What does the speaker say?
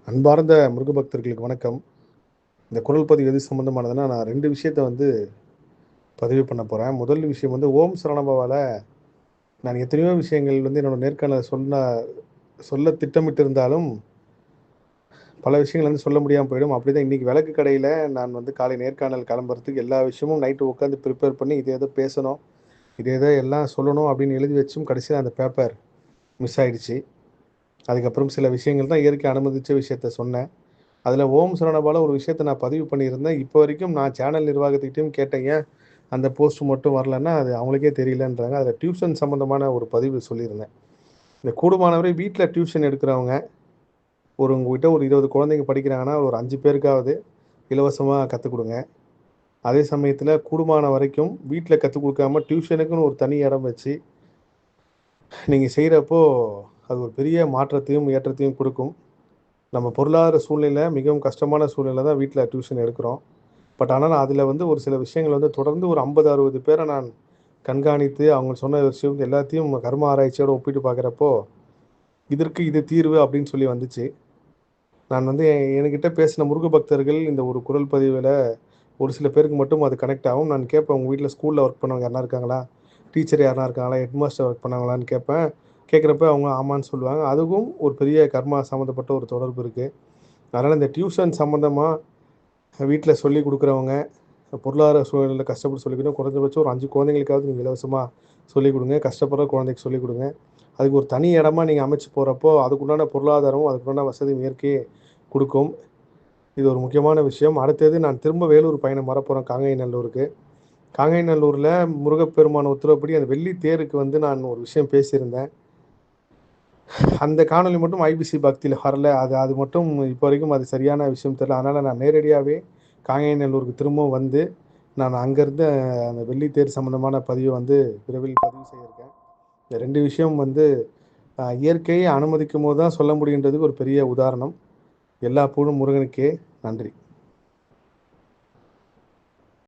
அன்பார்ந்த முருக பக்தர்களுக்கு வணக்கம். இந்த குரல் பதிவு எது சம்மந்தமானதுன்னா, நான் 2 விஷயத்த பதிவு பண்ண போறேன். முதல் விஷயம் ஓம் சரவணபவால நான் எத்தனையோ விஷயங்கள் என்னோட நேர்காணல்ல சொல்ல திட்டமிட்டிருந்தாலும், பல விஷயங்கள் சொல்ல முடியாம போயிடும். அப்படிதான் இன்னைக்கு விளக்கு கடையில நான் காலை நேர்காணல் கிளம்புறதுக்கு எல்லா விஷயமும் நைட்டு உட்காந்து ப்ரிப்பேர் பண்ணி, இத ஏதோ பேசணும், இத ஏதோ எல்லாம் சொல்லணும் அப்படின்னு எழுதி வச்சும் கடைசியில அந்த பேப்பர் மிஸ் ஆயிடுச்சு. அதுக்கப்புறம் சில விஷயங்கள் தான் இயற்கை அனுமதிச்ச விஷயத்த சொன்னேன். அதில ஓம் சரவணபால ஒரு விஷயத்த நான் பதிவு பண்ணியிருந்தேன். இப்போ வரைக்கும் நான் சேனல் நிர்வாகத்துக்கிட்டயும் கேட்டேன். ஏன் அந்த போஸ்ட் மட்டும் வரலன்னா, அது அவங்களுக்கே தெரியலன்றாங்க. அதில டியூஷன் சம்மந்தமான ஒரு பதிவு சொல்லியிருந்தேன். இந்த கூடுமானவரை வீட்ல டியூஷன் எடுக்கிறவங்க, உங்ககிட்ட ஒரு 20 குழந்தைங்க படிக்கிறாங்கன்னா, ஒரு 5 பேருக்காவது இலவசமா கத்துக் குடுங்க. அதே சமயத்தில கூடுமான வரைக்கும் வீட்ல கத்துக் குடுக்காம டியூஷனுக்குன்னு ஒரு தனி இடம் வச்சு, நீங்க செய்றப்போ அது ஒரு பெரிய மாற்றத்தையும், ஏற்றத்தையும் குடுக்கும். நம்ம பொருளாதார சூழ்நிலை மிகவும் கஷ்டமான சூழ்நிலை தான் வீட்ல டியூஷன் எடுக்கிறோம். ஆனா அதில ஒரு சில விஷயங்கள் தொடர்ந்து ஒரு 50, 60 பேர நான் கண்காணித்து, அவங்க சொன்ன விஷயம் எல்லாத்தையும் கர்ம ஆராய்ச்சியோட ஒப்பிட்டு பார்க்கிறப்போ, இதற்கு இது தீர்வு அப்படின்னு சொல்லி வந்துச்சு. நான் என்கிட்ட பேசின முருக பக்தர்கள் இந்த ஒரு குரல் பதிவுல ஒரு சில பேருக்கு மட்டும் அது கனெக்ட் ஆகும். நான் கேட்பேன், "உங்க வீட்ல ஸ்கூல்ல ஒர்க் பண்ணவங்க யாருனா இருக்காங்களா? டீச்சர் யாருனா இருக்காங்களா? ஹெட் மாஸ்டர் ஒர்க் பண்ணாங்களான்னு?" கேட்பேன். கேட்கிறப்ப அவங்க ஆமான்னு சொல்லுவாங்க. அதுவும் ஒரு பெரிய கர்மா சம்மந்தப்பட்ட ஒரு தொடர்பு இருக்கு. அதனால இந்த டியூஷன் சம்மந்தமா வீட்ல சொல்லிக் குடுக்குறவங்க, பொருளாதார சூழ்நிலையில கஷ்டப்பட்டு சொல்லிக் குடுங்க. குறைந்தபட்சம் ஒரு 5 குழந்தைகளுக்காவது நீங்க இலவசமா சொல்லிக் குடுங்க. கஷ்டப்படுற குழந்தைக்கு சொல்லிக் குடுங்க. அதுக்கு ஒரு தனி இடமா நீங்க அமைச்சு போறப்போ, அதுக்குண்டான பொருளாதாரமும், அதுக்குண்டான வசதியும் இயற்கையே குடுக்கும். இது ஒரு முக்கியமான விஷயம். அடுத்தது நான் திரும்ப வேலூர் பயணம் வரப்போறேன் காங்கேயநல்லூருக்கு. காங்கேயநல்லூர்ல முருகப்பெருமான் உத்தரவுப்படி அந்த வெள்ளி தேருக்கு நான் ஒரு விஷயம் பேசியிருந்தேன். அந்த காணொளி மட்டும் ஐபிசி பக்தியில வரல. அது அது மட்டும் இப்போ வரைக்கும் அது சரியான விஷயம் தெரியல. அதனால நான் நேரடியாவே காங்கேயநல்லூருக்கு திரும்பவும் நான் அங்கருந்து அந்த வெள்ளி தேர் சம்மந்தமான பதிவ விரைவில் பதிவு செய்ய இருக்கேன். இந்த 2 விஷயம் இயற்கையை அனுமதிக்கும்போது தான் சொல்ல முடியுன்றதுக்கு ஒரு பெரிய உதாரணம். எல்லா புகழும் முருகனுக்கே. நன்றி.